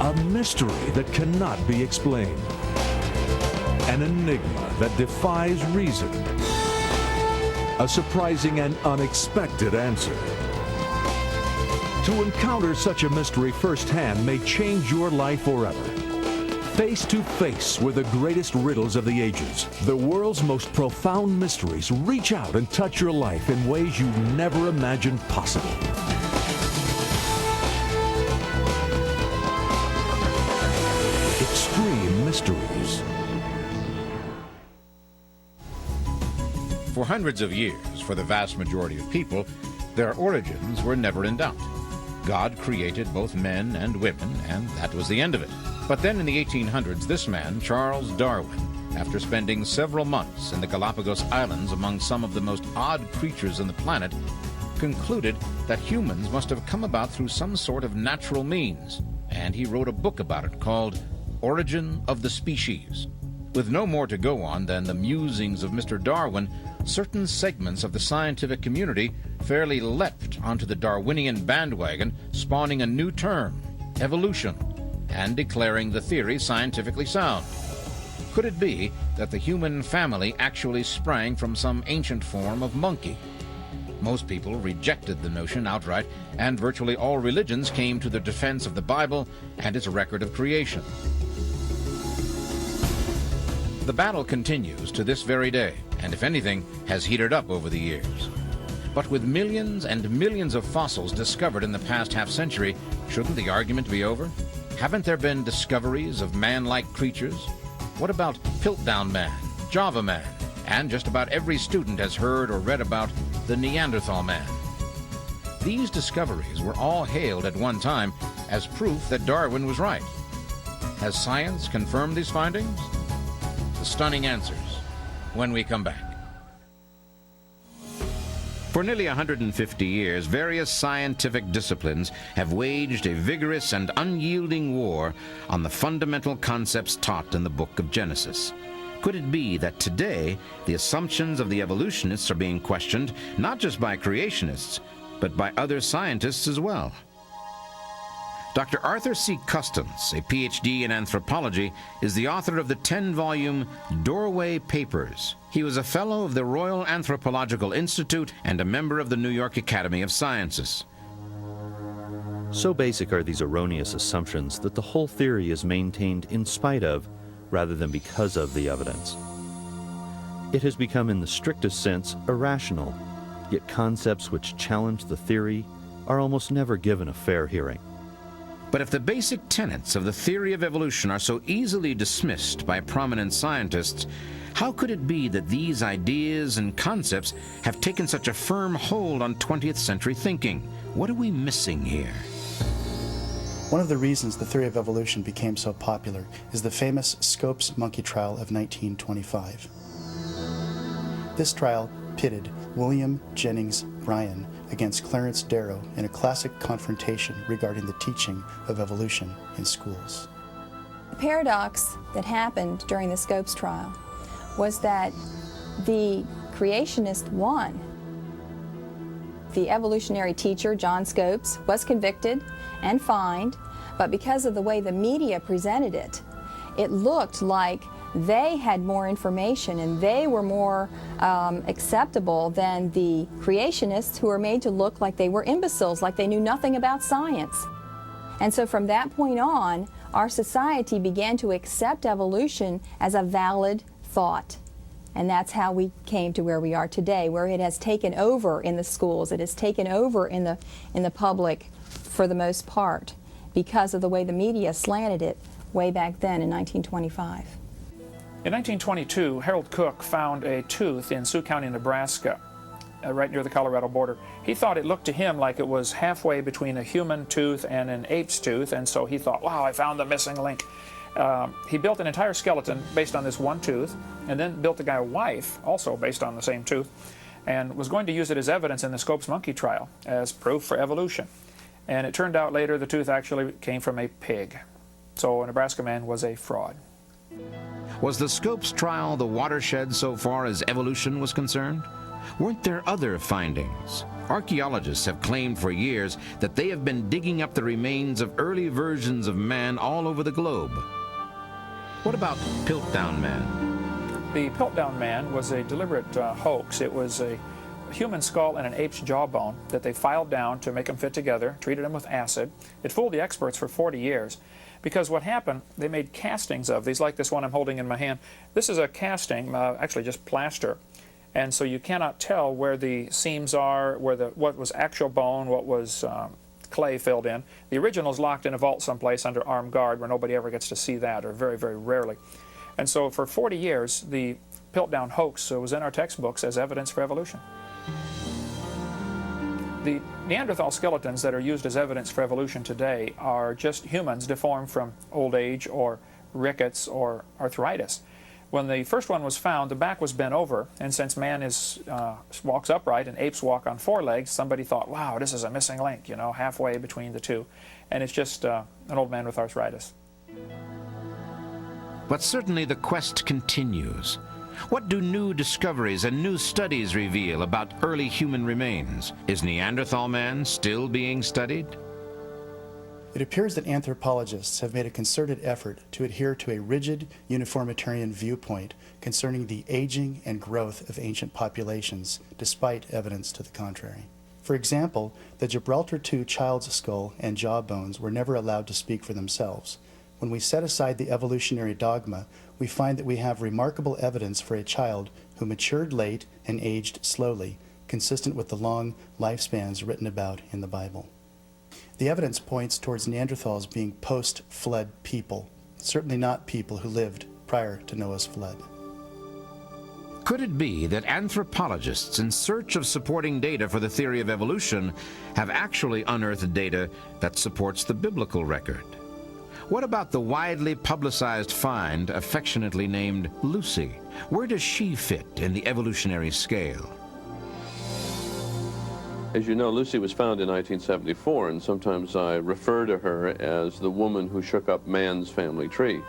A mystery that cannot be explained. An enigma that defies reason. A surprising and unexpected answer. To encounter such a mystery firsthand may change your life forever. Face to face with the greatest riddles of the ages, the world's most profound mysteries reach out and touch your life in ways you never imagined possible. Extreme Mysteries. For hundreds of years, for the vast majority of people, their origins were never in doubt. God created both men and women, and that was the end of it. But then in the 1800s, this man, Charles Darwin, after spending several months in the Galapagos Islands among some of the most odd creatures on the planet, concluded that humans must have come about through some sort of natural means, and he wrote a book about it called Origin of the Species. With no more to go on than the musings of Mr. Darwin, certain segments of the scientific community fairly leapt onto the Darwinian bandwagon, spawning a new term, evolution, and declaring the theory scientifically sound. Could it be that the human family actually sprang from some ancient form of monkey? Most people rejected the notion outright, and virtually all religions came to the defense of the Bible and its record of creation. The battle continues to this very day, and if anything, has heated up over the years. But with millions and millions of fossils discovered in the past half-century, shouldn't the argument be over? Haven't there been discoveries of man-like creatures? What about Piltdown Man, Java Man, and just about every student has heard or read about the Neanderthal Man? These discoveries were all hailed at one time as proof that Darwin was right. Has science confirmed these findings? The stunning answers when we come back. For nearly 150 years, various scientific disciplines have waged a vigorous and unyielding war on the fundamental concepts taught in the book of Genesis. Could it be that today the assumptions of the evolutionists are being questioned not just by creationists, but by other scientists as well? Dr. Arthur C. Custance, a Ph.D. in anthropology, is the author of the 10-volume Doorway Papers. He was a fellow of the Royal Anthropological Institute and a member of the New York Academy of Sciences. So basic are these erroneous assumptions that the whole theory is maintained in spite of, rather than because of, the evidence. It has become, in the strictest sense, irrational, yet concepts which challenge the theory are almost never given a fair hearing. But if the basic tenets of the theory of evolution are so easily dismissed by prominent scientists, how could it be that these ideas and concepts have taken such a firm hold on 20th century thinking? What are we missing here? One of the reasons the theory of evolution became so popular is the famous Scopes monkey trial of 1925. This trial pitted William Jennings Bryan against Clarence Darrow in a classic confrontation regarding the teaching of evolution in schools. The paradox that happened during the Scopes trial was that the creationist won. The evolutionary teacher, John Scopes, was convicted and fined, but because of the way the media presented it, it looked like they had more information and they were more acceptable than the creationists, who were made to look like they were imbeciles, like they knew nothing about science. And so from that point on, our society began to accept evolution as a valid thought. And that's how we came to where we are today, where it has taken over in the schools, it has taken over in the public for the most part, because of the way the media slanted it way back then in 1925. In 1922, Harold Cook found a tooth in Sioux County, Nebraska, right near the Colorado border. He thought it looked to him like it was halfway between a human tooth and an ape's tooth, and so he thought, wow, I found the missing link. He built an entire skeleton based on this one tooth, and then built the guy a wife, also based on the same tooth, and was going to use it as evidence in the Scopes monkey trial as proof for evolution. And it turned out later the tooth actually came from a pig. So a Nebraska man was a fraud. Was the Scopes trial the watershed so far as evolution was concerned? Weren't there other findings? Archaeologists have claimed for years that they have been digging up the remains of early versions of man all over the globe. What about Piltdown Man? The Piltdown Man was a deliberate hoax. It was a human skull and an ape's jawbone that they filed down to make them fit together, treated them with acid. It fooled the experts for 40 years. Because what happened, they made castings of these, like this one I'm holding in my hand. This is a casting, actually just plaster. And so you cannot tell where the seams are, what was actual bone, what was clay filled in. The original is locked in a vault someplace under armed guard where nobody ever gets to see that, or very, very rarely. And so for 40 years, the Piltdown hoax was in our textbooks as evidence for evolution. The Neanderthal skeletons that are used as evidence for evolution today are just humans deformed from old age or rickets or arthritis. When the first one was found, the back was bent over, and since man walks upright and apes walk on four legs, somebody thought, wow, this is a missing link, you know, halfway between the two. And it's just an old man with arthritis. But certainly the quest continues. What do new discoveries and new studies reveal about early human remains? Is Neanderthal man still being studied? It appears that anthropologists have made a concerted effort to adhere to a rigid uniformitarian viewpoint concerning the aging and growth of ancient populations, despite evidence to the contrary. For example, the Gibraltar II child's skull and jawbones were never allowed to speak for themselves. When we set aside the evolutionary dogma, we find that we have remarkable evidence for a child who matured late and aged slowly, consistent with the long lifespans written about in the Bible. The evidence points towards Neanderthals being post-flood people, certainly not people who lived prior to Noah's flood. Could it be that anthropologists in search of supporting data for the theory of evolution have actually unearthed data that supports the biblical record? What about the widely publicized find affectionately named Lucy? Where does she fit in the evolutionary scale? As you know, Lucy was found in 1974, and sometimes I refer to her as the woman who shook up man's family tree,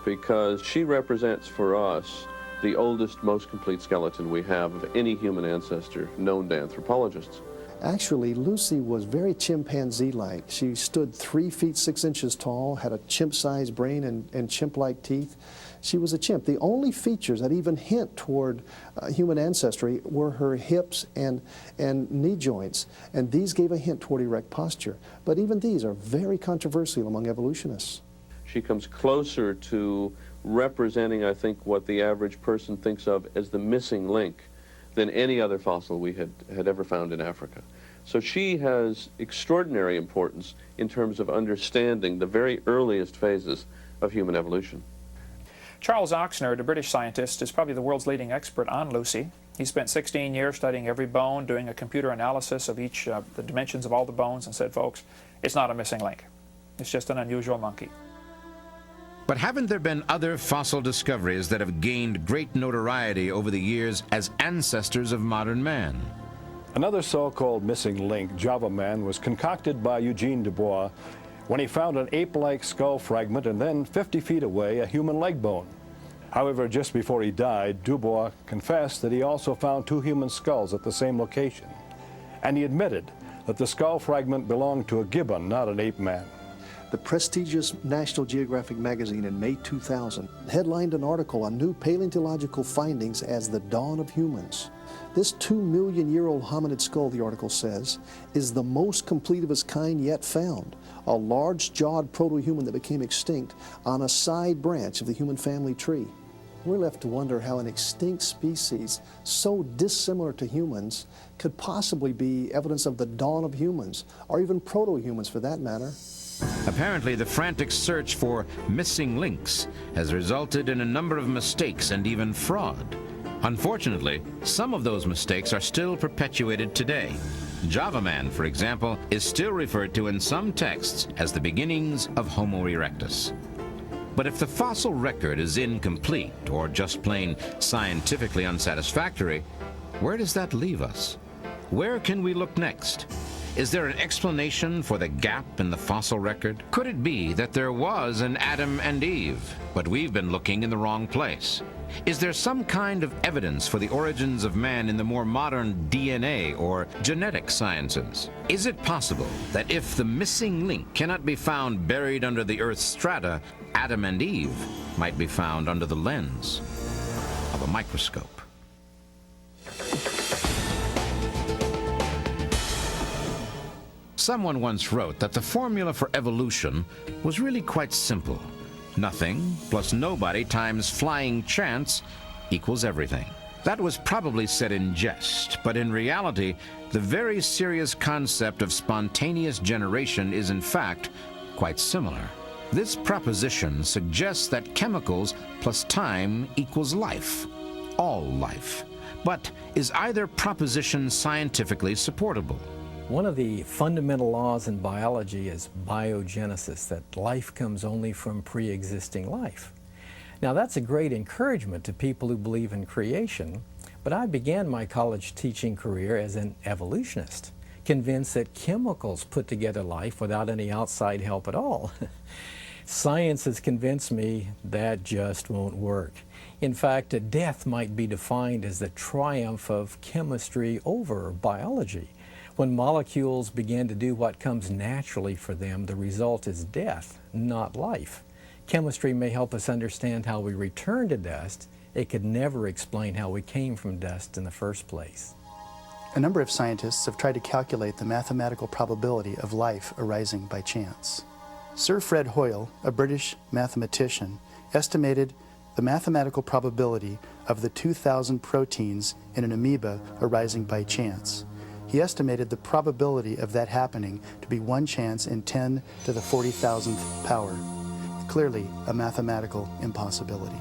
because she represents for us the oldest, most complete skeleton we have of any human ancestor known to anthropologists. Actually, Lucy was very chimpanzee-like. She stood 3 feet 6 inches tall, had a chimp-sized brain and chimp-like teeth. She was a chimp. The only features that even hint toward human ancestry were her hips and knee joints, and these gave a hint toward erect posture. But even these are very controversial among evolutionists. She comes closer to representing, I think, what the average person thinks of as the missing link than any other fossil we had ever found in Africa. So she has extraordinary importance in terms of understanding the very earliest phases of human evolution. Charles Oxnard, a British scientist, is probably the world's leading expert on Lucy. He spent 16 years studying every bone, doing a computer analysis of each, the dimensions of all the bones, and said, folks, it's not a missing link. It's just an unusual monkey. But haven't there been other fossil discoveries that have gained great notoriety over the years as ancestors of modern man? Another so-called missing link, Java Man, was concocted by Eugene Dubois when he found an ape-like skull fragment and then 50 feet away a human leg bone. However, just before he died, Dubois confessed that he also found 2 human skulls at the same location, and he admitted that the skull fragment belonged to a gibbon, not an ape man. The prestigious National Geographic magazine in May 2000 headlined an article on new paleontological findings as the dawn of humans. This 2-million-year-old hominid skull, the article says, is the most complete of its kind yet found, a large-jawed proto-human that became extinct on a side branch of the human family tree. We're left to wonder how an extinct species so dissimilar to humans could possibly be evidence of the dawn of humans, or even proto-humans for that matter. Apparently, the frantic search for missing links has resulted in a number of mistakes and even fraud. Unfortunately, some of those mistakes are still perpetuated today. Java Man, for example, is still referred to in some texts as the beginnings of Homo erectus. But if the fossil record is incomplete or just plain scientifically unsatisfactory, where does that leave us? Where can we look next? Is there an explanation for the gap in the fossil record? Could it be that there was an Adam and Eve, but we've been looking in the wrong place? Is there some kind of evidence for the origins of man in the more modern DNA or genetic sciences? Is it possible that if the missing link cannot be found buried under the Earth's strata, Adam and Eve might be found under the lens of a microscope? Someone once wrote that the formula for evolution was really quite simple. Nothing plus nobody times flying chance equals everything. That was probably said in jest, but in reality, the very serious concept of spontaneous generation is in fact quite similar. This proposition suggests that chemicals plus time equals life, all life. But is either proposition scientifically supportable? One of the fundamental laws in biology is biogenesis, that life comes only from pre-existing life. Now that's a great encouragement to people who believe in creation, but I began my college teaching career as an evolutionist, convinced that chemicals put together life without any outside help at all. Science has convinced me that just won't work. In fact, death might be defined as the triumph of chemistry over biology. When molecules begin to do what comes naturally for them, the result is death, not life. Chemistry may help us understand how we return to dust. It could never explain how we came from dust in the first place. A number of scientists have tried to calculate the mathematical probability of life arising by chance. Sir Fred Hoyle, a British mathematician, estimated the mathematical probability of the 2,000 proteins in an amoeba arising by chance. He estimated the probability of that happening to be 1 chance in 10 to the 40,000th power. Clearly a mathematical impossibility.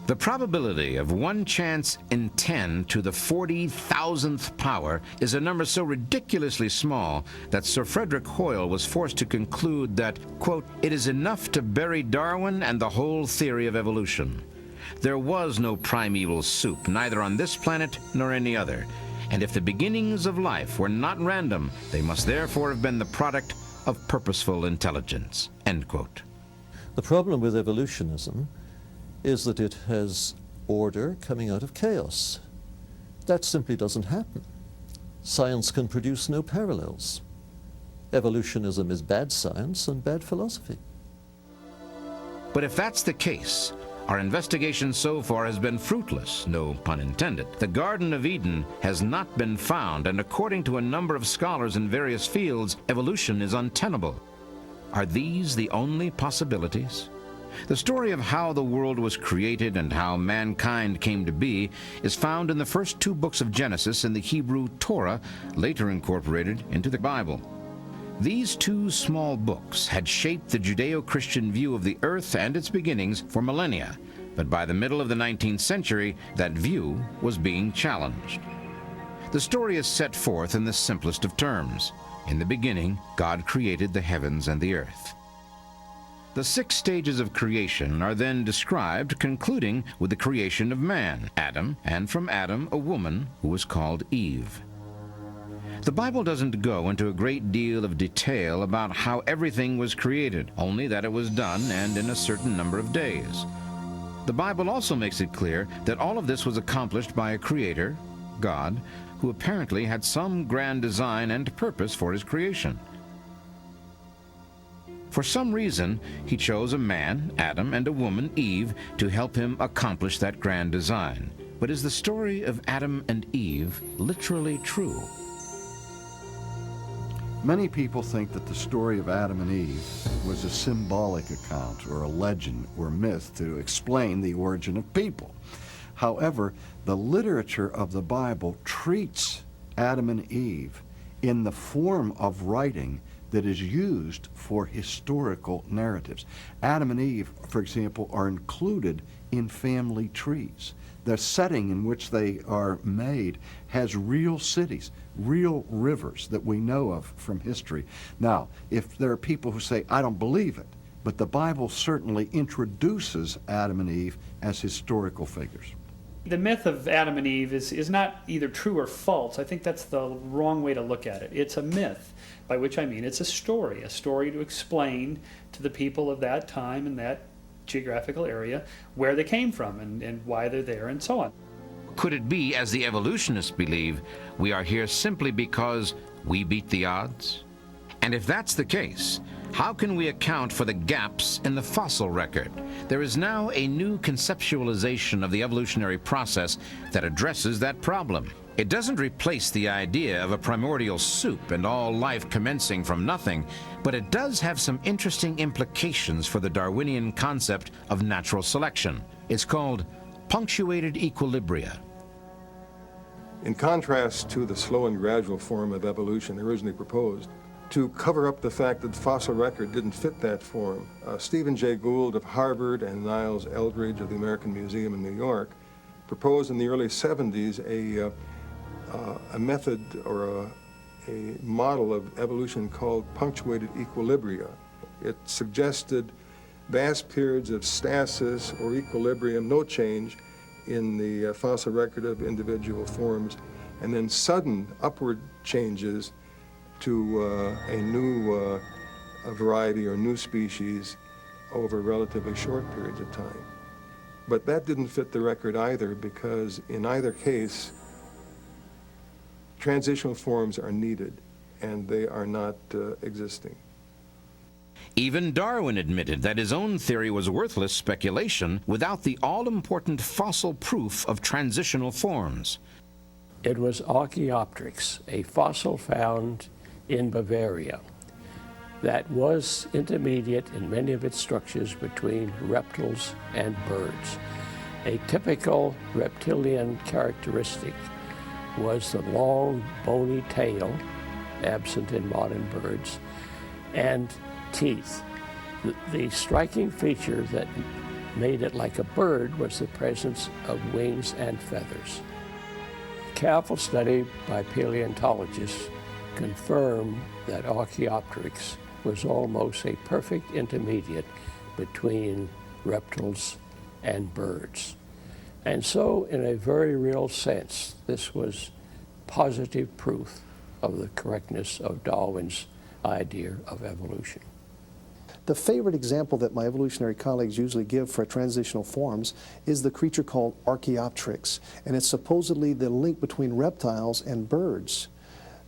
The probability of 1 chance in 10 to the 40,000th power is a number so ridiculously small that Sir Frederick Hoyle was forced to conclude that, quote, "it is enough to bury Darwin and the whole theory of evolution. There was no primeval soup, neither on this planet nor any other. And if the beginnings of life were not random, they must therefore have been the product of purposeful intelligence," end quote. The problem with evolutionism is that it has order coming out of chaos. That simply doesn't happen. Science can produce no parallels. Evolutionism is bad science and bad philosophy. But if that's the case, our investigation so far has been fruitless, no pun intended. The Garden of Eden has not been found, and according to a number of scholars in various fields, evolution is untenable. Are these the only possibilities? The story of how the world was created and how mankind came to be is found in the first 2 books of Genesis in the Hebrew Torah, later incorporated into the Bible. These 2 small books had shaped the Judeo-Christian view of the earth and its beginnings for millennia, but by the middle of the 19th century, that view was being challenged. The story is set forth in the simplest of terms. In the beginning, God created the heavens and the earth. The 6 stages of creation are then described, concluding with the creation of man, Adam, and from Adam a woman who was called Eve. The Bible doesn't go into a great deal of detail about how everything was created, only that it was done and in a certain number of days. The Bible also makes it clear that all of this was accomplished by a creator, God, who apparently had some grand design and purpose for his creation. For some reason, he chose a man, Adam, and a woman, Eve, to help him accomplish that grand design. But is the story of Adam and Eve literally true? Many people think that the story of Adam and Eve was a symbolic account or a legend or myth to explain the origin of people. However, the literature of the Bible treats Adam and Eve in the form of writing that is used for historical narratives. Adam and Eve, for example, are included in family trees. The setting in which they are made has real cities, real rivers that we know of from history. Now, if there are people who say, I don't believe it, but the Bible certainly introduces Adam and Eve as historical figures. The myth of Adam and Eve is not either true or false. I think that's the wrong way to look at it. It's a myth, by which I mean it's a story to explain to the people of that time and that geographical area where they came from and why they're there and so on. Could it be, as the evolutionists believe, we are here simply because we beat the odds? And if that's the case, how can we account for the gaps in the fossil record? There is now a new conceptualization of the evolutionary process that addresses that problem. It doesn't replace the idea of a primordial soup and all life commencing from nothing, but it does have some interesting implications for the Darwinian concept of natural selection. It's called punctuated equilibria. In contrast to the slow and gradual form of evolution originally proposed, to cover up the fact that the fossil record didn't fit that form, Stephen Jay Gould of Harvard and Niles Eldredge of the American Museum in New York proposed in the early 70s a method or a model of evolution called punctuated equilibria. It suggested vast periods of stasis or equilibrium, no change in the fossil record of individual forms, and then sudden upward changes to a new variety or new species over relatively short periods of time. But that didn't fit the record either, because in either case, transitional forms are needed, and they are not existing. Even Darwin admitted that his own theory was worthless speculation without the all-important fossil proof of transitional forms. It was Archaeopteryx, a fossil found in Bavaria that was intermediate in many of its structures between reptiles and birds. A typical reptilian characteristic was the long, bony tail, absent in modern birds, and teeth. The striking feature that made it like a bird was the presence of wings and feathers. Careful study by paleontologists confirmed that Archaeopteryx was almost a perfect intermediate between reptiles and birds. And so, in a very real sense, this was positive proof of the correctness of Darwin's idea of evolution. The favorite example that my evolutionary colleagues usually give for transitional forms is the creature called Archaeopteryx, and it's supposedly the link between reptiles and birds.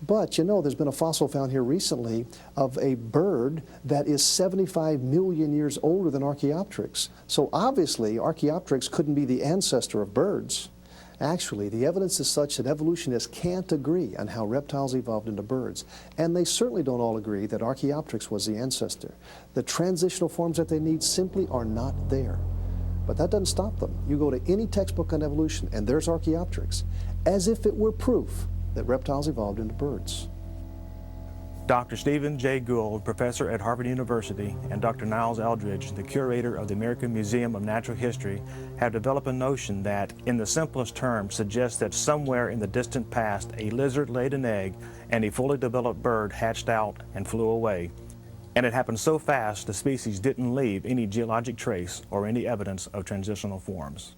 But you know, there's been a fossil found here recently of a bird that is 75 million years older than Archaeopteryx. So obviously, Archaeopteryx couldn't be the ancestor of birds. Actually, the evidence is such that evolutionists can't agree on how reptiles evolved into birds. And they certainly don't all agree that Archaeopteryx was the ancestor. The transitional forms that they need simply are not there. But that doesn't stop them. You go to any textbook on evolution, and there's Archaeopteryx, as if it were proof that reptiles evolved into birds. Dr. Stephen Jay Gould, professor at Harvard University, and Dr. Niles Eldredge, the curator of the American Museum of Natural History, have developed a notion that, in the simplest terms, suggests that somewhere in the distant past, a lizard laid an egg and a fully developed bird hatched out and flew away. And it happened so fast, the species didn't leave any geologic trace or any evidence of transitional forms.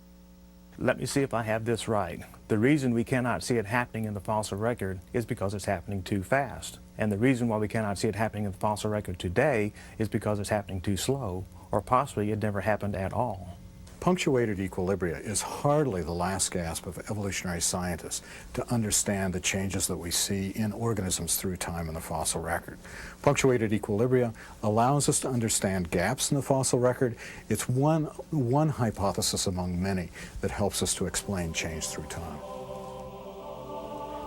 Let me see if I have this right. The reason we cannot see it happening in the fossil record is because it's happening too fast. And the reason why we cannot see it happening in the fossil record today is because it's happening too slow, or possibly it never happened at all. Punctuated equilibria is hardly the last gasp of evolutionary scientists to understand the changes that we see in organisms through time in the fossil record. Punctuated equilibria allows us to understand gaps in the fossil record. It's one hypothesis among many that helps us to explain change through time.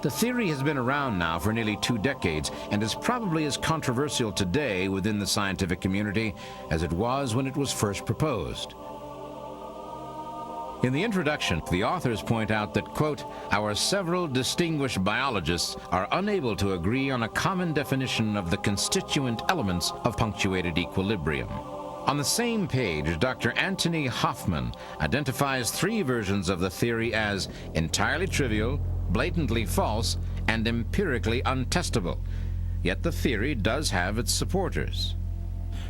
The theory has been around now for nearly 2 decades and is probably as controversial today within the scientific community as it was when it was first proposed. In the introduction, the authors point out that, quote, our several distinguished biologists are unable to agree on a common definition of the constituent elements of punctuated equilibrium. On the same page, Dr. Anthony Hoffman identifies 3 versions of the theory as entirely trivial, blatantly false, and empirically untestable. Yet the theory does have its supporters.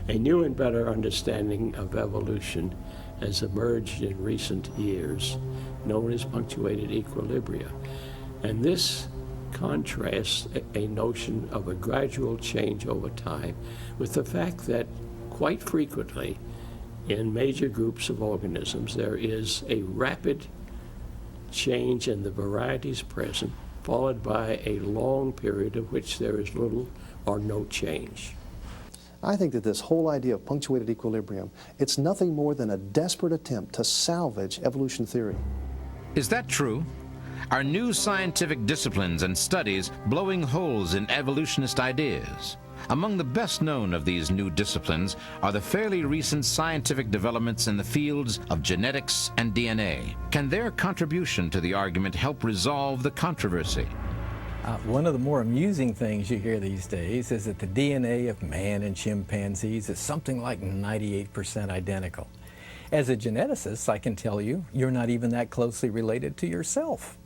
A new and better understanding of evolution has emerged in recent years, known as punctuated equilibria. And this contrasts a notion of a gradual change over time with the fact that quite frequently in major groups of organisms there is a rapid change in the varieties present, followed by a long period of which there is little or no change. I think that this whole idea of punctuated equilibrium, it's nothing more than a desperate attempt to salvage evolution theory. Is that true? Are new scientific disciplines and studies blowing holes in evolutionist ideas? Among the best known of these new disciplines are the fairly recent scientific developments in the fields of genetics and DNA. Can their contribution to the argument help resolve the controversy? One of the more amusing things you hear these days is that the DNA of man and chimpanzees is something like 98% identical. As a geneticist, I can tell you, you're not even that closely related to yourself.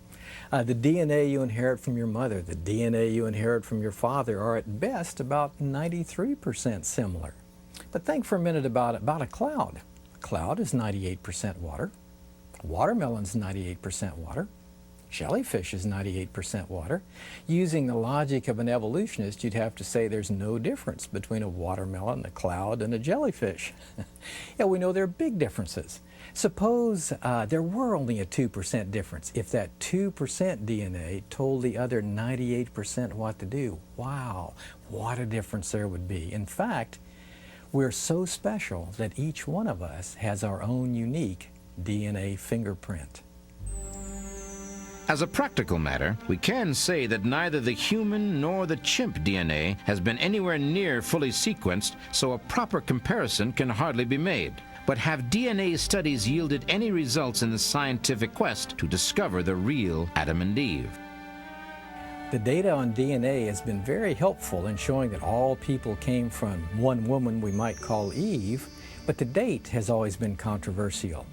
The DNA you inherit from your mother, the DNA you inherit from your father are at best about 93% similar. But think for a minute about a cloud. A cloud is 98% water. A watermelon's 98% water. Jellyfish is 98% water. Using the logic of an evolutionist, you'd have to say there's no difference between a watermelon, a cloud, and a jellyfish. Yeah, we know there are big differences. Suppose there were only a 2% difference. If that 2% DNA told the other 98% what to do, wow, what a difference there would be. In fact, we're so special that each one of us has our own unique DNA fingerprint. As a practical matter, we can say that neither the human nor the chimp DNA has been anywhere near fully sequenced, so a proper comparison can hardly be made. But have DNA studies yielded any results in the scientific quest to discover the real Adam and Eve? The data on DNA has been very helpful in showing that all people came from one woman we might call Eve, but the date has always been controversial.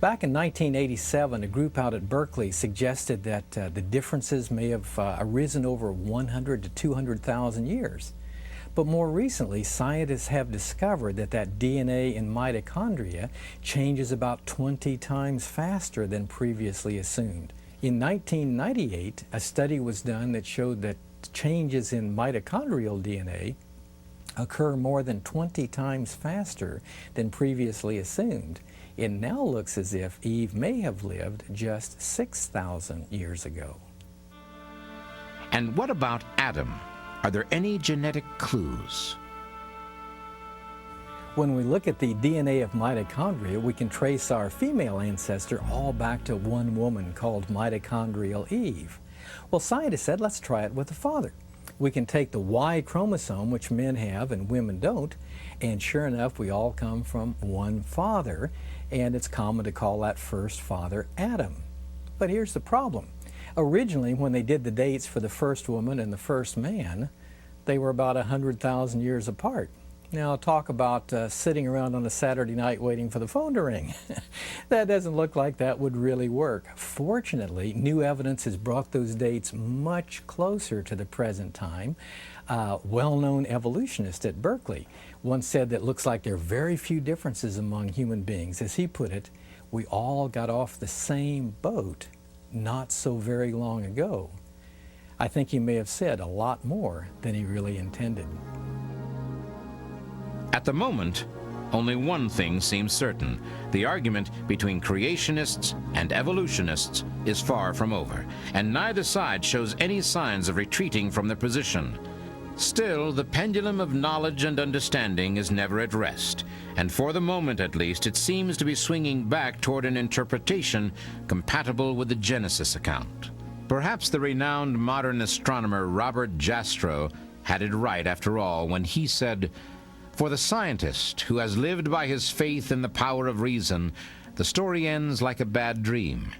Back in 1987, a group out at Berkeley suggested that the differences may have arisen over 100 to 200,000 years. But more recently, scientists have discovered that DNA in mitochondria changes about 20 times faster than previously assumed. In 1998, a study was done that showed that changes in mitochondrial DNA occur more than 20 times faster than previously assumed. It now looks as if Eve may have lived just 6,000 years ago. And what about Adam? Are there any genetic clues? When we look at the DNA of mitochondria, we can trace our female ancestor all back to one woman called mitochondrial Eve. Well, scientists said, let's try it with the father. We can take the Y chromosome, which men have and women don't, and sure enough, we all come from one father, and it's common to call that first father Adam. But here's the problem. Originally, when they did the dates for the first woman and the first man, they were about 100,000 years apart. Now, talk about sitting around on a Saturday night waiting for the phone to ring. That doesn't look like that would really work. Fortunately, new evidence has brought those dates much closer to the present time. Well-known evolutionist at Berkeley once said that it looks like there are very few differences among human beings. As he put it, we all got off the same boat not so very long ago. I think he may have said a lot more than he really intended. At the moment, only one thing seems certain. The argument between creationists and evolutionists is far from over, and neither side shows any signs of retreating from their position. Still, the pendulum of knowledge and understanding is never at rest, and for the moment at least, it seems to be swinging back toward an interpretation compatible with the Genesis account. Perhaps the renowned modern astronomer Robert Jastrow had it right after all when he said, "For the scientist who has lived by his faith in the power of reason, the story ends like a bad dream.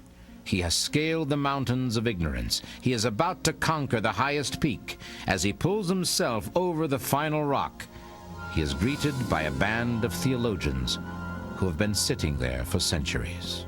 He has scaled the mountains of ignorance. He is about to conquer the highest peak. As he pulls himself over the final rock, he is greeted by a band of theologians who have been sitting there for centuries."